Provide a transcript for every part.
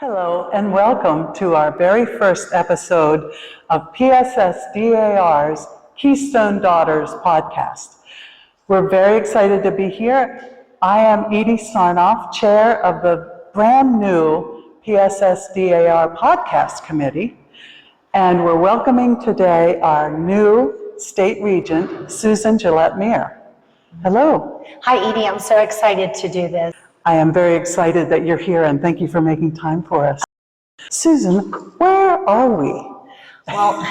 Hello and welcome to our very first episode of PSSDAR's Keystone Daughters podcast. We're very excited to be here. I am Edie Sarnoff, chair of the brand new PSSDAR podcast committee, and we're welcoming today our new state regent, Susan Gillette Meer. Hello. Hi Edie, I'm so excited to do this. I am very excited that you're here and thank you for making time for us. Susan, where are we? Well,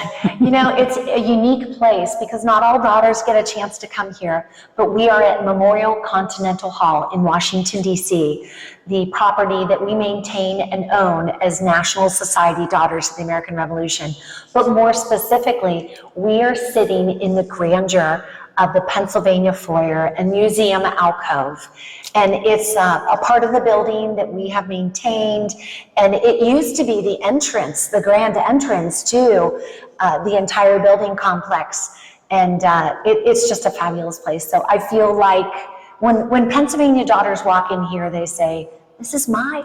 it's a unique place because not all daughters get a chance to come here, but we are at Memorial Hall in Washington, D.C., the property that we maintain and own as National Society Daughters of the American Revolution. But more specifically, we are sitting in the grandeur of the Pennsylvania Foyer and Museum alcove. And it's a part of the building that we have maintained. And it used to be the entrance, the grand entrance to the entire building complex. And it's just a fabulous place. So I feel like when Pennsylvania daughters walk in here, they say, this is my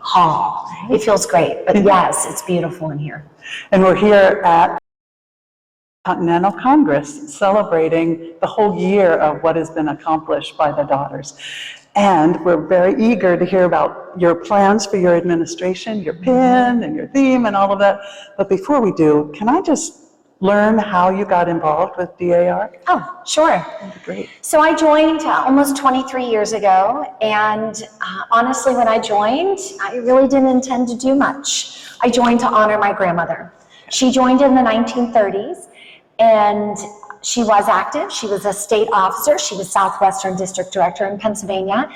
hall. It feels great, but yes, it's beautiful in here. And we're here at Continental Congress, celebrating the whole year of what has been accomplished by the daughters. And we're very eager to hear about your plans for your administration, your pin and your theme and all of that. But before we do, can I just learn how you got involved with DAR? Oh, sure. That'd be great. So I joined almost 23 years ago. And honestly, when I joined, I really didn't intend to do much. I joined to honor my grandmother. She joined in the 1930s. And she was active. She was a state officer. She was Southwestern District Director in Pennsylvania.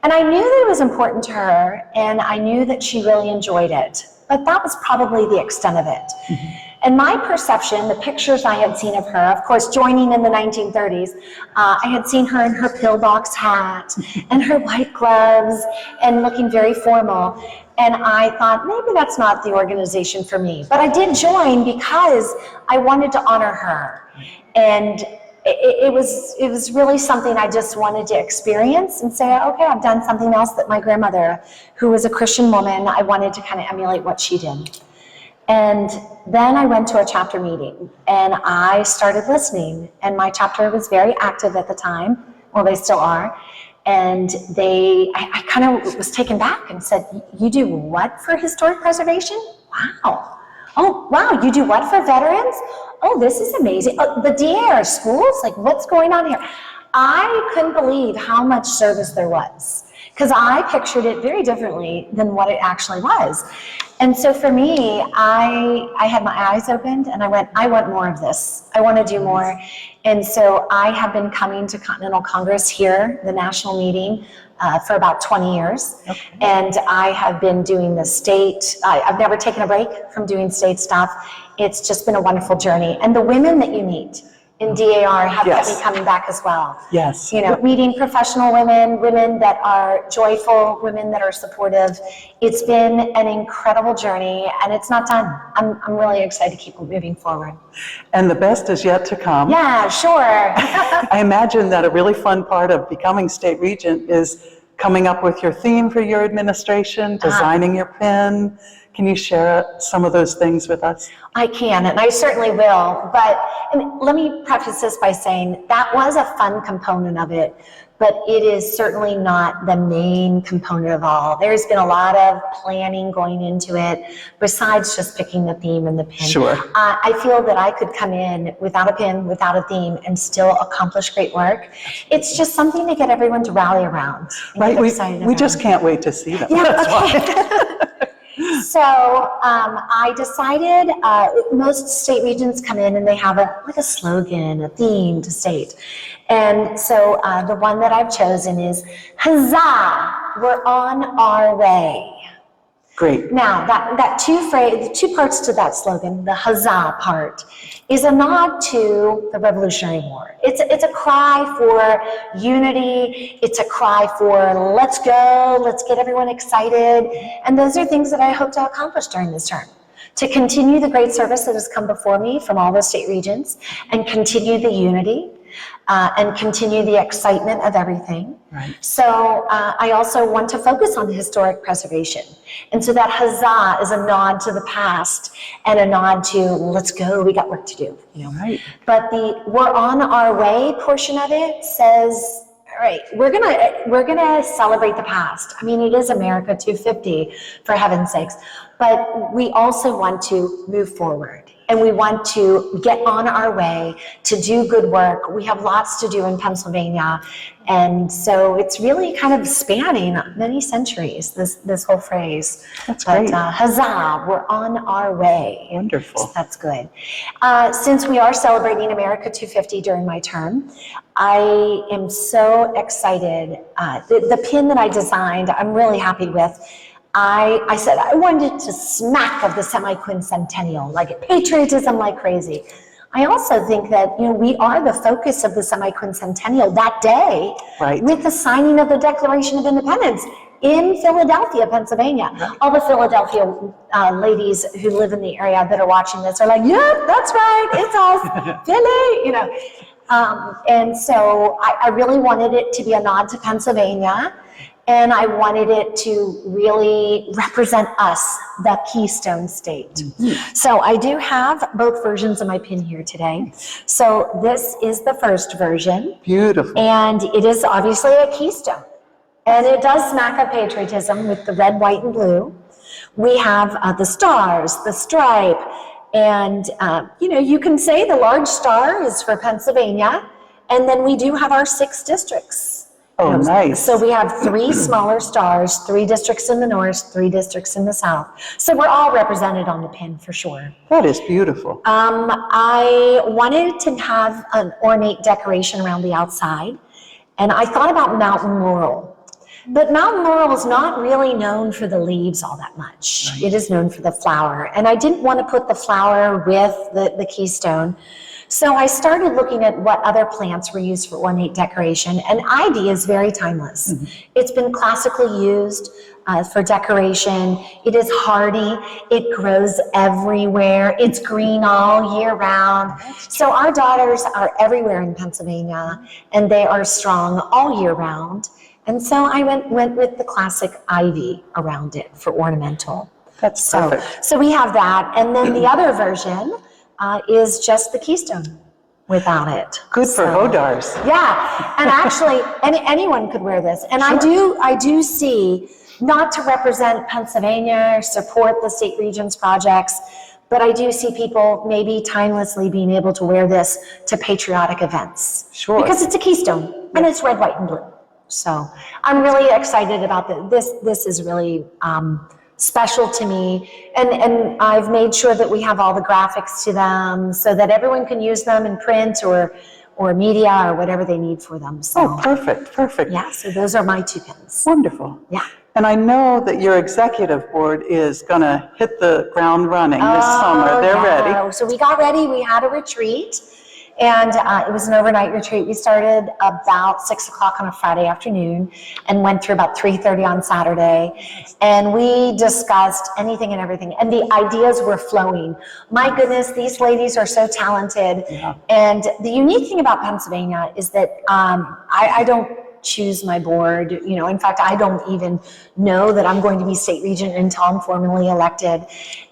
And I knew that it was important to her, and I knew that she really enjoyed it. But that was probably the extent of it. Mm-hmm. And my perception, the pictures I had seen of her, of course, joining in the 1930s, I had seen her in her pillbox hat and her white gloves and looking very formal. And I thought, maybe that's not the organization for me. But I did join because I wanted to honor her. And it was really something I just wanted to experience and say, okay, I've done something else that my grandmother, who was a Christian woman, I wanted to kind of emulate what she did. And then I went to a chapter meeting and I started listening. And my chapter was very active at the time. Well, they still are. And I kind of was taken back and said, you do what for historic preservation? Wow. Oh, wow, you do what for veterans? Oh, this is amazing. Oh, the DAR schools, like what's going on here? I couldn't believe how much service there was because I pictured it very differently than what it actually was. And so for me, I had my eyes opened and I want more of this. I want to do more. And so I have been coming to Continental Congress here, the national meeting, for about 20 years. Okay. And I have been doing the state, I've never taken a break from doing state stuff. It's just been a wonderful journey. And the women that you meet in DAR have kept me coming back as well. Yes. Meeting professional women that are joyful, women that are supportive. It's been an incredible journey and it's not done. I'm really excited to keep moving forward. And the best is yet to come. Yeah, sure. I imagine that a really fun part of becoming state regent is coming up with your theme for your administration, designing your pin. Can you share some of those things with us? I can, and I certainly will. But let me preface this by saying that was a fun component of it, but it is certainly not the main component of all. There's been a lot of planning going into it, besides just picking the theme and the pin. Sure. I feel that I could come in without a pin, without a theme, and still accomplish great work. It's just something to get everyone to rally around. Right, we just can't wait to see them. Yeah, okay. So I decided, most state regents come in and they have a slogan, a theme to state. And so the one that I've chosen is, Huzzah, we're on our way. Great. Now, the two parts to that slogan, the huzzah part, is a nod to the Revolutionary War. It's a cry for unity. It's a cry for let's go, let's get everyone excited. And those are things that I hope to accomplish during this term. To continue the great service that has come before me from all the state regents and continue the unity and continue the excitement of everything. Right. So I also want to focus on historic preservation. And so that huzzah is a nod to the past and a nod to, let's go, we got work to do. Right. But the we're on our way portion of it says, all right, we're gonna celebrate the past. I mean, it is America 250, for heaven's sakes. But we also want to move forward. And we want to get on our way to do good work. We have lots to do in Pennsylvania. And so it's really kind of spanning many centuries, this whole phrase. That's great. Huzzah, we're on our way. Wonderful. So that's good. Since we are celebrating America 250 during my term, I am so excited. The pin that I designed, I'm really happy with. I said I wanted to smack of the semi-quincentennial, like patriotism like crazy. I also think that, we are the focus of the semi-quincentennial that day, right, with the signing of the Declaration of Independence in Philadelphia, Pennsylania. Right. All the Philadelphia ladies who live in the area that are watching this are like, yeah, that's right, it's us, Philly, and so I really wanted it to be a nod to Pennsylvania. And I wanted it to really represent us, the Keystone State. Mm-hmm. So I do have both versions of my pin here today. So this is the first version. Beautiful. And it is obviously a keystone. And it does smack of patriotism with the red, white, and blue. We have the stars, the stripe, and you can say the large star is for Pennsylvania. And then we do have our 6 districts. Oh, nice. So we have 3 smaller stars, 3 districts in the north, 3 districts in the south. So we're all represented on the pin for sure. That is beautiful. I wanted to have an ornate decoration around the outside, and I thought about mountain laurel. But mountain laurel is not really known for the leaves all that much. Right. It is known for the flower. And I didn't want to put the flower with the keystone. So I started looking at what other plants were used for ornate decoration, and ivy is very timeless. Mm-hmm. It's been classically used for decoration. It is hardy. It grows everywhere. It's green all year round. So our daughters are everywhere in Pennsylvania, and they are strong all year round. And so I went with the classic ivy around it for ornamental. That's perfect. So we have that, and then the other version is just the keystone without it. Good for Hodars. Yeah, and actually, anyone could wear this. And sure. I do see, not to represent Pennsylvania or support the state regions projects, but I do see people maybe timelessly being able to wear this to patriotic events. Sure. Because it's a keystone, and it's red, white, and blue. So I'm really excited about this. This is really special to me, and I've made sure that we have all the graphics to them so that everyone can use them in print or media or whatever they need for them. So, oh, perfect. Yeah, so those are my 2 pins. Wonderful. Yeah. And I know that your executive board is going to hit the ground running this summer. They're ready. So we got ready. We had a retreat. And it was an overnight retreat. We started about 6 o'clock on a Friday afternoon and went through about 3:30 on Saturday. And we discussed anything and everything. And the ideas were flowing. My goodness, these ladies are so talented. Yeah. And the unique thing about Pennsylvania is that I don't choose my board. In fact, I don't even know that I'm going to be state regent until I'm formally elected.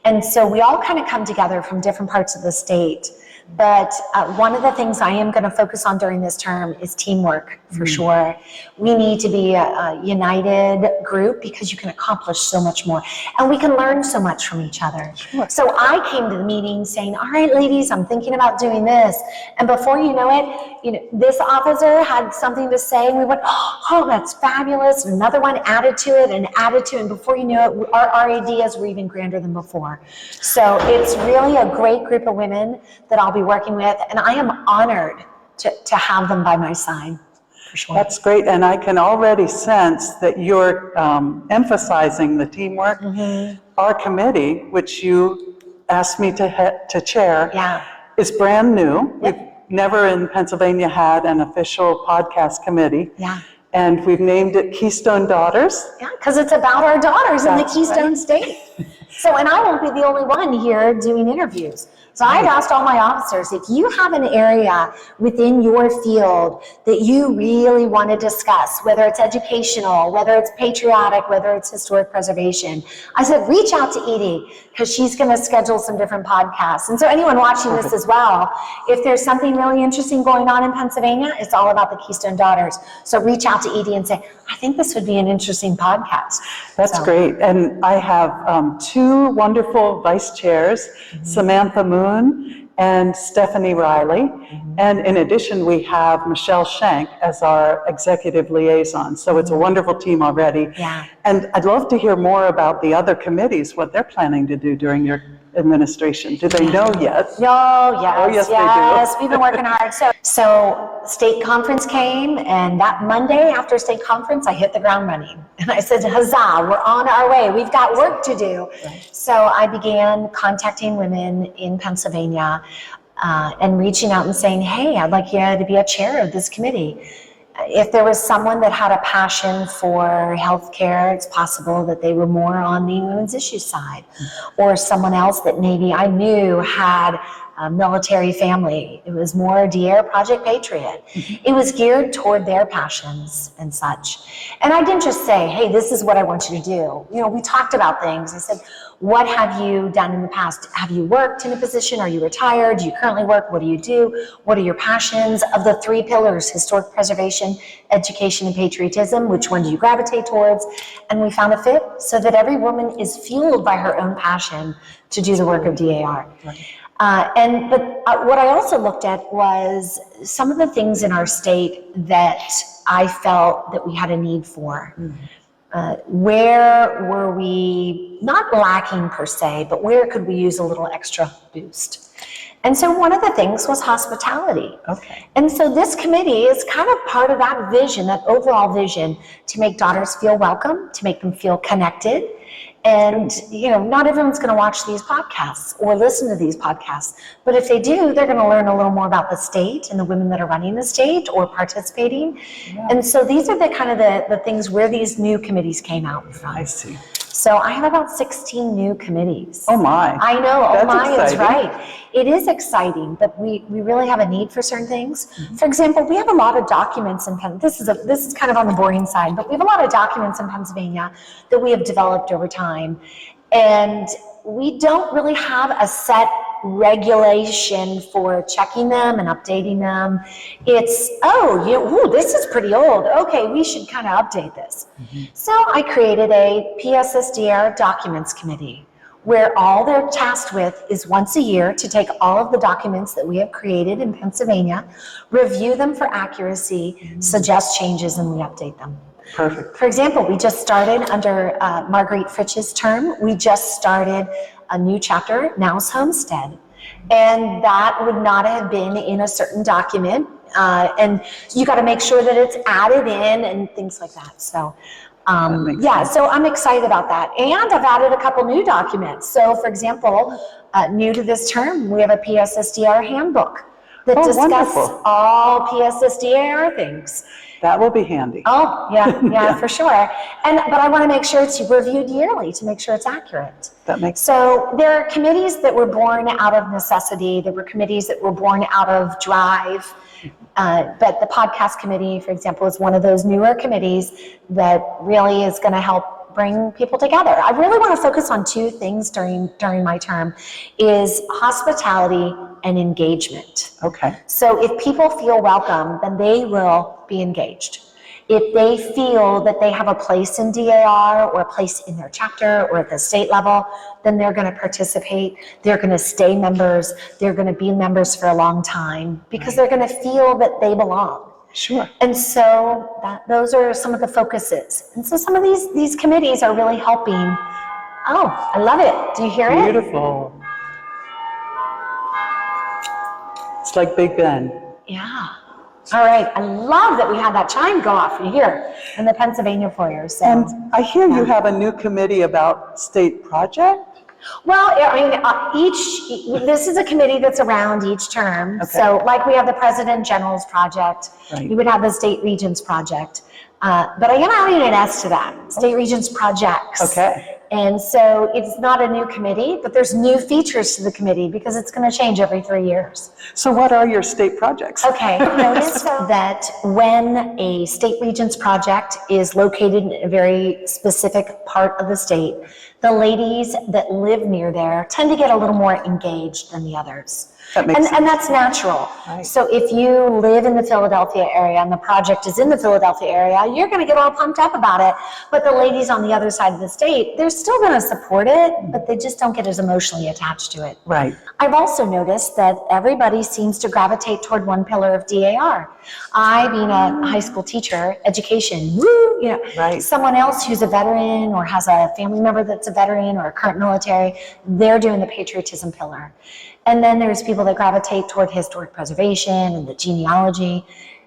And so we all kind of come together from different parts of the state. But one of the things I am going to focus on during this term is teamwork, for sure. We need to be a united group because you can accomplish so much more. And we can learn so much from each other. Sure. So I came to the meeting saying, all right, ladies, I'm thinking about doing this. And before you know it, this officer had something to say, and we went, oh, that's fabulous. And another one added to it, and before you know it, our ideas were even grander than before. So it's really a great group of women that I'll be working with, and I am honored to have them by my side, for sure. That's great, and I can already sense that you're emphasizing the teamwork. Mm-hmm. Our committee, which you asked me to chair, is brand new. Yep. We've never in Pennsylvania had an official podcast committee. Yeah. And we've named it Keystone Daughters. Yeah, because it's about our daughters in the Keystone State. So, and I won't be the only one here doing interviews. So I've asked all my officers, if you have an area within your field that you really want to discuss, whether it's educational, whether it's patriotic, whether it's historic preservation, I said, reach out to Edie, because she's going to schedule some different podcasts. And so anyone watching this as well, if there's something really interesting going on in Pennsylvania, it's all about the Keystone Daughters. So reach out to Edie and say, I think this would be an interesting podcast. That's great. And I have two wonderful vice chairs, Samantha Moon and Stephanie Riley. And in addition, we have Michelle Shank as our executive liaison. So it's a wonderful team already. Yeah. And I'd love to hear more about the other committees, what they're planning to do during your administration. Do they know yet? Oh, yes, Oh, yes, they do. yes. We've been working hard. So state conference came, and that Monday after state conference, I hit the ground running. And I said, huzzah, we're on our way. We've got work to do. Right. So I began contacting women in Pennsylvania and reaching out and saying, hey, I'd like you to be a chair of this committee. If there was someone that had a passion for healthcare, it's possible that they were more on the women's issues side, or someone else that maybe I knew had a military family. It was more DAR Project Patriot. It was geared toward their passions and such. And I didn't just say, hey, this is what I want you to do. You know, we talked about things. I said, what have you done in the past? Have you worked in a position? Are you retired? Do you currently work? What do you do? What are your passions? Of the three pillars, historic preservation, education, and patriotism, which one do you gravitate towards? And we found a fit so that every woman is fueled by her own passion to do the work of DAR. Right. But what I also looked at was some of the things in our state that I felt that we had a need for. Where were we not lacking per se, but where could we use a little extra boost? And so one of the things was hospitality. Okay. And so this committee is kind of part of that vision, that overall vision, to make daughters feel welcome, to make them feel connected. And, you know, not everyone's going to watch these podcasts or listen to these podcasts, but if they do, they're going to learn a little more about the state and the women that are running the state or participating. Yeah. And so these are the kind of the things where these new committees came out from. I see. So I have about 16 new committees. Oh my. I know, That's oh my exciting. Is right. It is exciting, but we really have a need for certain things. For example, we have a lot of documents in Pennsylvania. This is kind of on the boring side, but we have a lot of documents in Pennsylvania that we have developed over time. And we don't really have a set regulation for checking them and updating them. It's, this is pretty old. Okay, we should kind of update this. So I created a PSSDAR documents committee where all they're tasked with is once a year to take all of the documents that we have created in Pennsylvania, review them for accuracy, suggest changes, and we update them. Perfect. For example, we just started under Marguerite Fritsch's term, we just started a new chapter, Now's Homestead. And that would not have been in a certain document. And you got to make sure that it's added in and things like that. So, so I'm excited about that. And I've added a couple new documents. So, for example, new to this term, we have a PSSDAR handbook that discusses all PSSDAR things. That will be handy. Oh, yeah, for sure. But I want to make sure it's reviewed yearly to make sure it's accurate. That makes sense. So there are committees that were born out of necessity. There were committees that were born out of drive. But the podcast committee, for example, is one of those newer committees that really is going to help bring people together. I really want to focus on two things during my term, is hospitality and engagement. Okay. So if people feel welcome, then they will be engaged. If they feel that they have a place in DAR or a place in their chapter or at the state level, then they're going to participate. They're going to stay members. They're going to be members for a long time because they're going to feel that they belong. Sure. And so those are some of the focuses. And so some of these committees are really helping. Oh, I love it. Do you hear it? Beautiful. It's like Big Ben. Yeah. All right. I love that we had that chime go off here in the Pennsylvania Foyer. So, and I hear you have a new committee about state project? Well, I mean, this is a committee that's around each term. Okay. So like we have the President General's Project, you would have the State Regents Project. But I am adding an S to that, State Regents Projects. Okay. And so it's not a new committee, but there's new features to the committee because it's going to change every 3 years. So what are your state projects? Okay, notice that when a state regents project is located in a very specific part of the state, the ladies that live near there tend to get a little more engaged than the others. That makes sense. And that's natural. Right. So if you live in the Philadelphia area and the project is in the Philadelphia area, you're going to get all pumped up about it. But the ladies on the other side of the state, they're still going to support it, but they just don't get as emotionally attached to it. Right. I've also noticed that everybody seems to gravitate toward one pillar of DAR. I, being a high school teacher, education, woo, you know, Right. someone else who's a veteran or has a family member that's a veteran or a current military, they're doing the patriotism pillar. And then there's people that gravitate toward historic preservation and the genealogy.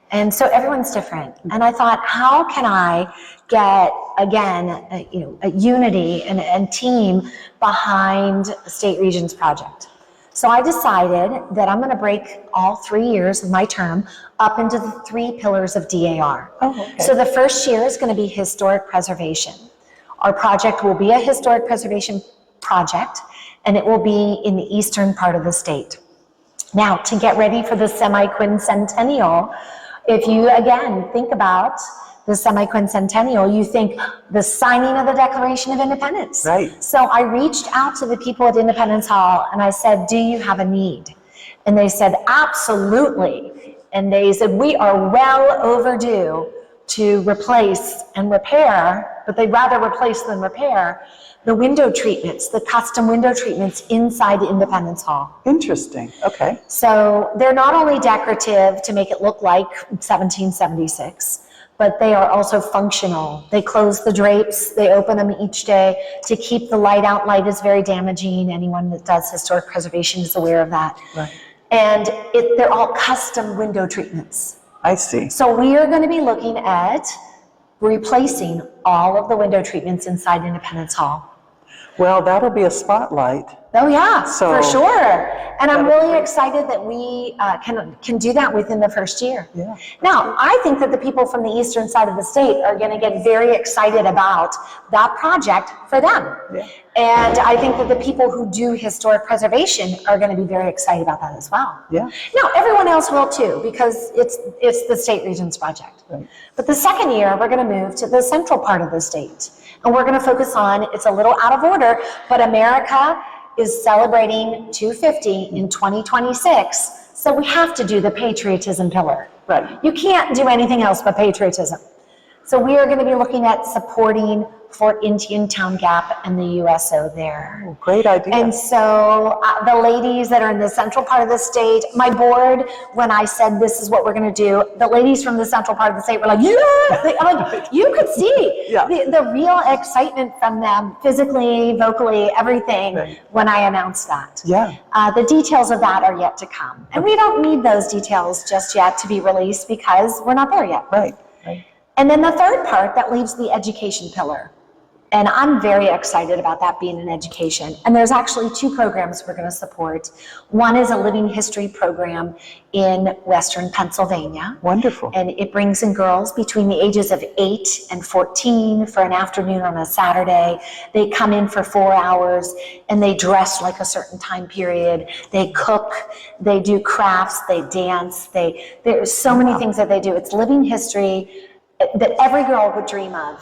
And so everyone's different. And I thought, how can I get, again, a unity and team behind the State Regents Project? So I decided that I'm going to break all 3 years of my term up into the 3 pillars of DAR. Oh, okay. So the first year is going to be historic preservation. Our project will be a historic preservation project, and it will be in the eastern part of the state. Now, to get ready for the semi-quincentennial, if you, again, think about the semi-quincentennial, you think the signing of the Declaration of Independence. Right. So I reached out to the people at Independence Hall and I said, do you have a need? And they said, absolutely. And they said, we are well overdue to replace and repair, but they'd rather replace than repair, the window treatments, the custom window treatments inside Independence Hall. Interesting. Okay. So they're not only decorative to make it look like 1776, but they are also functional. They close the drapes, they open them each day to keep the light out. Light is very damaging. Anyone that does historic preservation is aware of that. Right. And they're all custom window treatments. I see. So we are going to be looking at replacing all of the window treatments inside Independence Hall. Well, that'll be a spotlight. Oh yeah, So- for sure. And I'm That'll really be- excited that we can do that within the first year. Yeah. Now, I think that the people from the eastern side of the state are going to get very excited about that project for them. Yeah. And I think that the people who do historic preservation are going to be very excited about that as well. Yeah. Now, everyone else will too, because it's the State Regents project. Right. But the second year, we're going to move to the central part of the state. And we're going to focus on, it's a little out of order, but America is celebrating 250 in 2026. So we have to do the patriotism pillar. Right. You can't do anything else but patriotism. So we are going to be looking at supporting Fort Indian Town Gap and the USO there. Oh, great idea. And so the ladies that are in the central part of the state, my board, when I said this is what we're going to do, the ladies from the central part of the state were like, yeah! You could see Yeah. the real excitement from them, physically, vocally, everything, Right. when I announced that. Yeah. The details of that are yet to come. And we don't need those details just yet to be released because we're not there yet. Right. Right. And then the third part, that leaves the education pillar. And I'm very excited about that being in education. And there's actually 2 programs we're going to support. One is a living history program in Western Pennsylvania. Wonderful. And it brings in girls between the ages of 8 and 14 for an afternoon on a Saturday. They come in for 4 hours and they dress like a certain time period. They cook, they do crafts, they dance. There's so many things that they do. It's living history that every girl would dream of.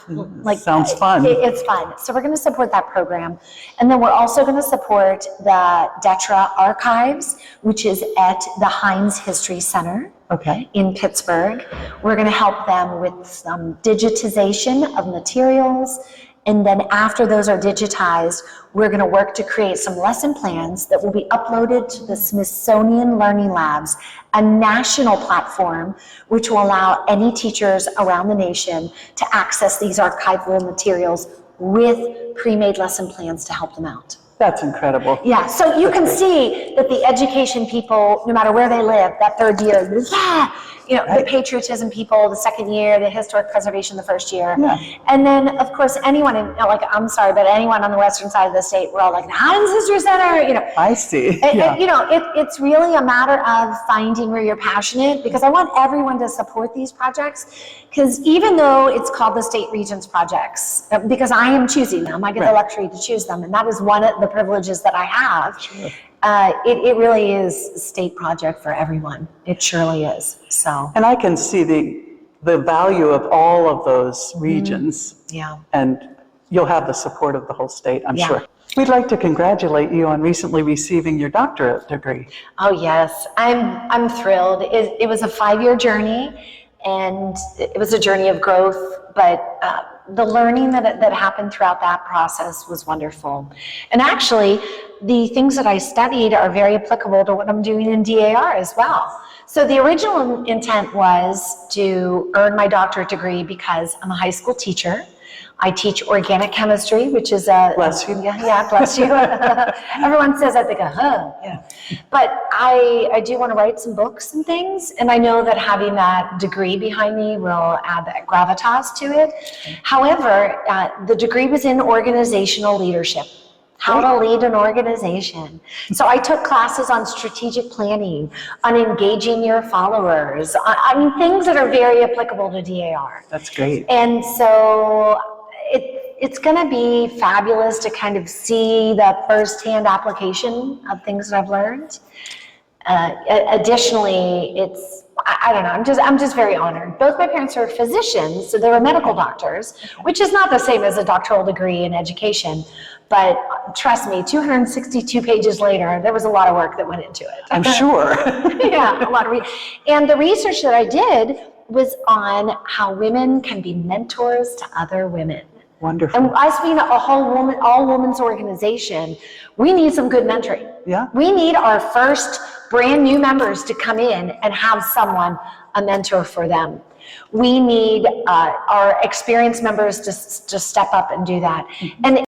Sounds fun. It's fun. So we're going to support that program. And then we're also going to support the DETRA Archives, which is at the Heinz History Center Okay. in Pittsburgh. We're going to help them with some digitization of materials. And then after those are digitized, we're going to work to create some lesson plans that will be uploaded to the Smithsonian Learning Labs, a national platform which will allow any teachers around the nation to access these archival materials with pre-made lesson plans to help them out. That's incredible. Yeah, so you can see that the education people, no matter where they live, that third year, yeah, You know, the Right. patriotism people, the second year, the historic preservation, the first year. Yeah. And then, of course, anyone in, like, I'm sorry, but anyone on the western side of the state, we're all like, the Howden Sister Center, you know. I see. You know, it's really a matter of finding where you're passionate, because I want everyone to support these projects, because even though it's called the State Regents Projects, because I am choosing them, I get the luxury to choose them, and that is one of the privileges that I have. Sure. It really is a state project for everyone. It surely is. So. And I can see the value of all of those regions. Yeah. And you'll have the support of the whole state, I'm Yeah. sure. We'd like to congratulate you on recently receiving your doctorate degree. Oh yes, I'm thrilled. It was a 5-year journey, and it was a journey of growth, but the learning that happened throughout that process was wonderful. And actually, the things that I studied are very applicable to what I'm doing in DAR as well. So the original intent was to earn my doctorate degree because I'm a high school teacher. I teach organic chemistry, which is a... Bless you. Yeah, bless you. Everyone says that, they go, huh, yeah. But I do want to write some books and things, and I know that having that degree behind me will add that gravitas to it. However, the degree was in organizational leadership. How to lead an organization. So I took classes on strategic planning, on engaging your followers, I mean, things that are very applicable to DAR. That's great. And so it's going to be fabulous to kind of see the firsthand application of things that I've learned. Additionally, I don't know, I'm just very honored. Both my parents are physicians, so they were medical doctors, which is not the same as a doctoral degree in education. But trust me, 262 pages later, there was a lot of work that went into it. I'm sure. Yeah, a lot of and the research that I did was on how women can be mentors to other women. Wonderful. And us being a whole woman, all women's organization, we need some good mentoring. Yeah. We need our first brand new members to come in and have someone, a mentor for them. We need our experienced members to step up and do that. Mm-hmm. And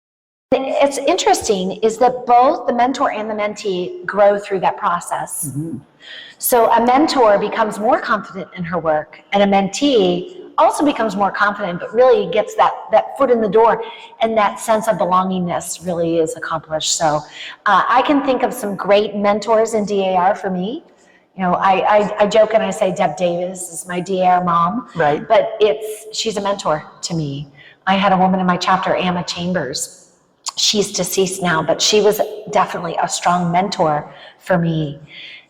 it's interesting is that both the mentor and the mentee grow through that process. Mm-hmm. So a mentor becomes more confident in her work, and a mentee also becomes more confident, but really gets that foot in the door, and that sense of belongingness really is accomplished. So I can think of some great mentors in DAR for me. You know, I joke and I say Deb Davis is my DAR mom, right? But she's a mentor to me. I had a woman in my chapter, Emma Chambers. She's deceased now, but she was definitely a strong mentor for me.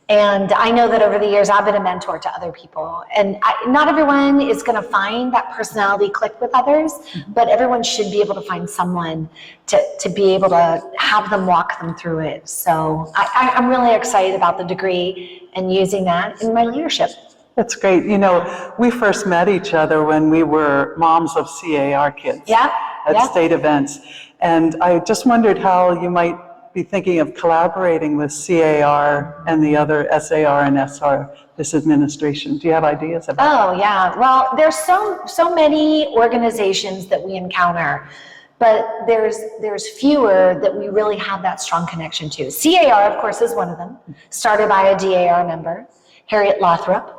And I know that over the years, I've been a mentor to other people. And not everyone is going to find that personality click with others, but everyone should be able to find someone to be able to have them walk them through it. So I'm really excited about the degree and using that in my leadership. That's great. You know, we first met each other when we were moms of CAR kids at state events. And I just wondered how you might be thinking of collaborating with CAR and the other SAR and SR this administration. Do you have ideas about that? Oh, yeah. Well, there's so many organizations that we encounter, but there's fewer that we really have that strong connection to. CAR, of course, is one of them, started by a DAR member, Harriet Lothrop.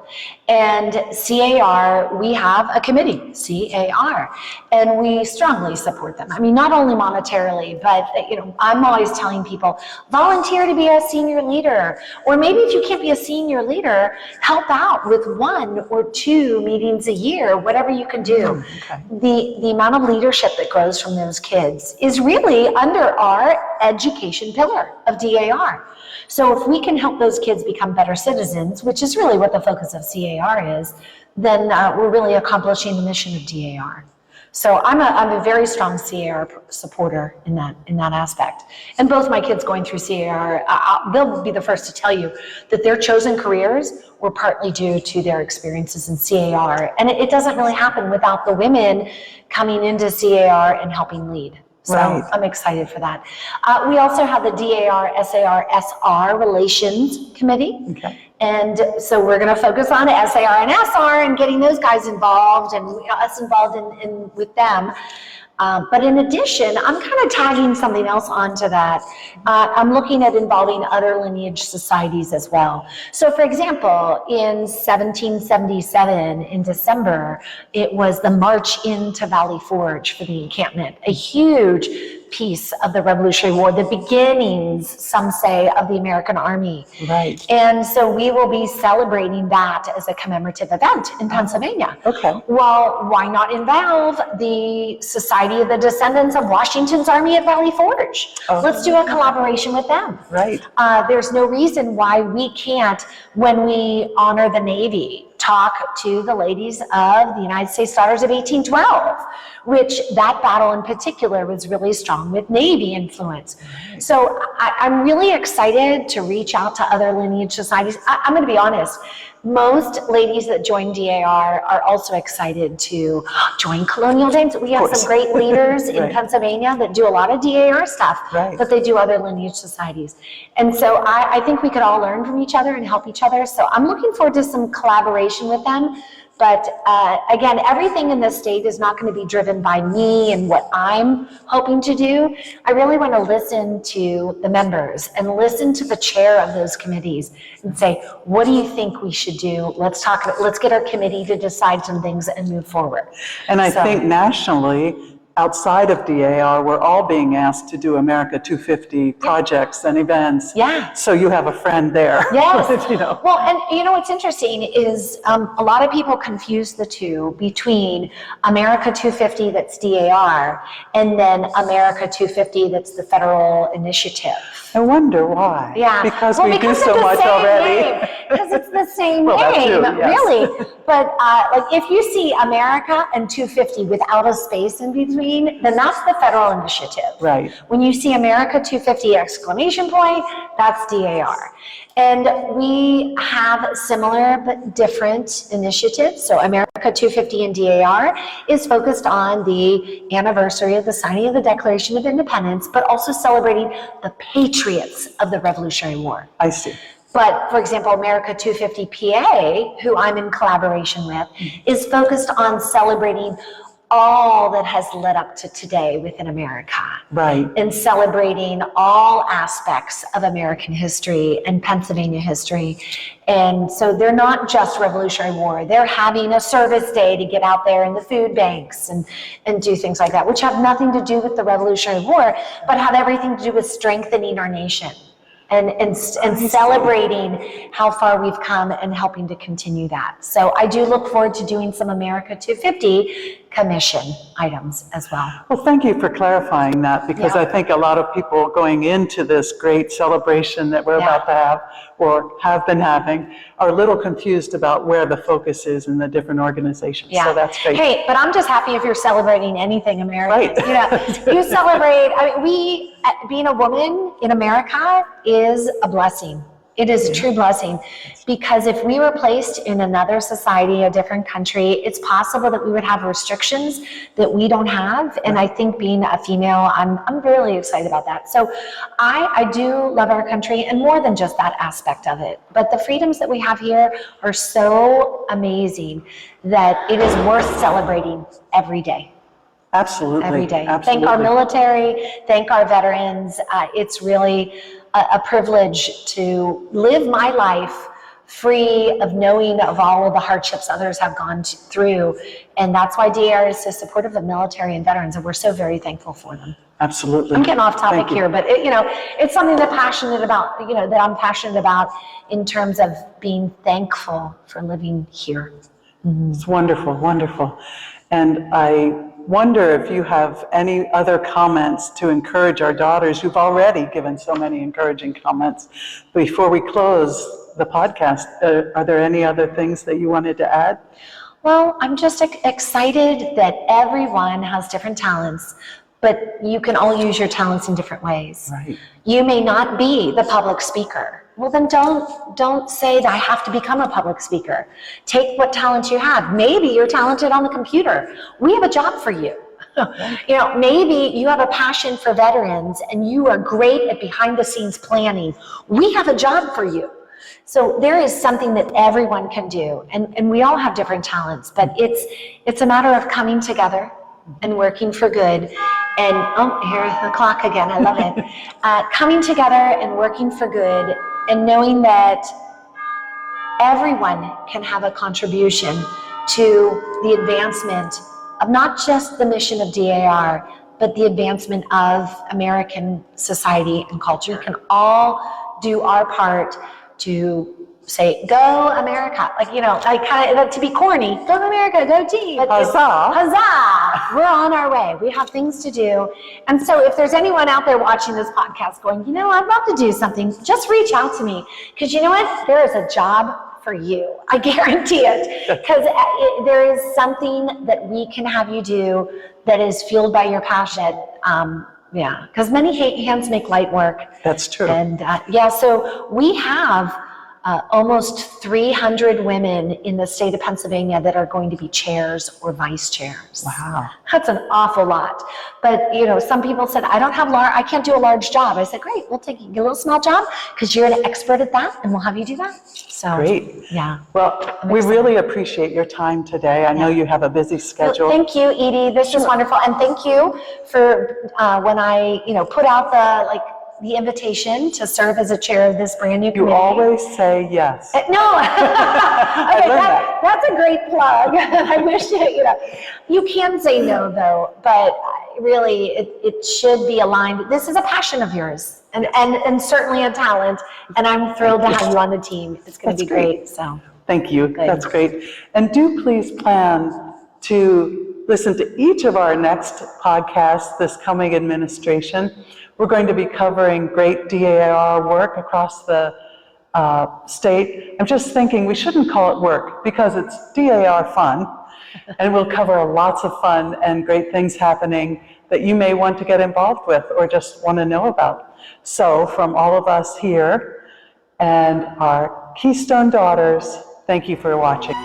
And CAR, we have a committee, CAR, and we strongly support them. I mean, not only monetarily, but you know, I'm always telling people, volunteer to be a senior leader, or maybe if you can't be a senior leader, help out with 1 or 2 meetings a year, whatever you can do. Okay. The amount of leadership that grows from those kids is really under our education pillar of DAR. So if we can help those kids become better citizens, which is really what the focus of CAR is, then we're really accomplishing the mission of DAR. So I'm a very strong CAR supporter in that aspect. And both my kids going through CAR, they'll be the first to tell you that their chosen careers were partly due to their experiences in CAR. And it doesn't really happen without the women coming into CAR and helping lead. So right. I'm excited for that. We also have the DAR SAR SR Relations Committee. Okay. And so we're going to focus on SAR and SR and getting those guys involved and us involved in with them. But in addition, I'm kind of tagging something else onto that. I'm looking at involving other lineage societies as well. So for example, in 1777, in December, it was the march into Valley Forge for the encampment, a huge piece of the Revolutionary War, the beginnings, some say, of the American Army. Right. And so we will be celebrating that as a commemorative event in Pennsylvania. Okay. Well, why not involve the Society of the Descendants of Washington's Army at Valley Forge? Let's do a collaboration with them. Right. There's no reason why we can't, when we honor the Navy, talk to the ladies of the United States Daughters of 1812, which that battle in particular was really strong with Navy influence. Right. So I'm really excited to reach out to other lineage societies. I'm going to be honest. Most ladies that join DAR are also excited to join Colonial Dames. We have some great leaders in Pennsylvania that do a lot of DAR stuff, but they do other lineage societies. And so I think we could all learn from each other and help each other. So I'm looking forward to some collaboration with them. But again, everything in this state is not going to be driven by me and what I'm hoping to do. I really want to listen to the members and listen to the chair of those committees and say, what do you think we should do? Let's talk, let's get our committee to decide some things and move forward. And I think nationally, outside of DAR, we're all being asked to do America 250 projects and events. Yeah. So you have a friend there. Yes. You know. Well, and you know what's interesting is a lot of people confuse the two between America 250 that's DAR and then America 250 that's the federal initiative. I wonder why. Yeah. Because we do so much already. Because it's the same Well, name, that too, yes. really. But like if you see America and 250 without a space in between, then that's the federal initiative. Right. When you see America 250 exclamation point, that's DAR. And we have similar but different initiatives. So America 250 and DAR is focused on the anniversary of the signing of the Declaration of Independence, but also celebrating the patriots of the Revolutionary War. I see. But for example, America 250 PA, who I'm in collaboration with, is focused on celebrating all that has led up to today within America. Right. And celebrating all aspects of American history and Pennsylvania history. And so they're not just Revolutionary War. They're having a service day to get out there in the food banks and do things like that, which have nothing to do with the Revolutionary War, but have everything to do with strengthening our nation. And celebrating how far we've come and helping to continue that. So I do look forward to doing some America 250 commission items as well. Well, thank you for clarifying that, because I think a lot of people going into this great celebration that we're about to have or have been having are a little confused about where the focus is in the different organizations. So that's great. Hey, but I'm just happy if you're celebrating anything American. Right. You know, you celebrate, I mean, being a woman in America is a blessing. It is a true blessing, because if we were placed in another society, a different country, it's possible that we would have restrictions that we don't have. And I think being a female, I'm really excited about that. So I do love our country, and more than just that aspect of it. But the freedoms that we have here are so amazing that it is worth celebrating every day. Absolutely. Every day. Absolutely. Thank our military, thank our veterans. It's really a privilege to live my life free of knowing of all of the hardships others have gone through. And that's why DAR is so supportive of military and veterans, and we're so very thankful for them. Absolutely. I'm getting off topic here, but it's something that I'm passionate about in terms of being thankful for living here. It's wonderful, wonderful. And I wonder if you have any other comments to encourage our daughters. You've already given so many encouraging comments. Before we close the podcast, are there any other things that you wanted to add? Well, I'm just excited that everyone has different talents, but you can all use your talents in different ways. Right. You may not be the public speaker. Well, then don't say that I have to become a public speaker. Take what talent you have. Maybe you're talented on the computer. We have a job for you. Maybe you have a passion for veterans and you are great at behind the scenes planning. We have a job for you. So there is something that everyone can do, and we all have different talents, but it's a matter of coming together and working for good. And, oh, here's the clock again, I love it. Coming together and working for good and knowing that everyone can have a contribution to the advancement of not just the mission of DAR, but the advancement of American society and culture. We can all do our part to say, go America. Like, you know, like kind of to be corny, go America, go team. Huzzah. Huzzah! We're on our way. We have things to do. And so if there's anyone out there watching this podcast going, you know, I'd love to do something, just reach out to me. Because you know what? There is a job for you. I guarantee it. Because there is something that we can have you do that is fueled by your passion. Yeah, because many hands make light work. That's true. And yeah, so we have almost 300 women in the state of Pennsylvania that are going to be chairs or vice chairs. Wow. That's an awful lot. But, you know, some people said, I can't do a large job. I said, great, we'll take a little small job because you're an expert at that and we'll have you do that. So, Great. Yeah. Well, we really appreciate your time today. I know you have a busy schedule. Thank you, Edie. This is wonderful. And thank you for when I, you know, put out the invitation to serve as a chair of this brand new committee. You always say yes. No, okay, that's a great plug. I wish you can say no though, but really it should be aligned. This is a passion of yours and certainly a talent, and I'm thrilled to have you on the team. It's going to be great. So thank you. Good. That's great. And do please plan to listen to each of our next podcasts this coming administration. We're going to be covering great DAR work across the state. I'm just thinking we shouldn't call it work because it's DAR fun, and we'll cover lots of fun and great things happening that you may want to get involved with or just want to know about. So from all of us here and our Keystone Daughters, thank you for watching.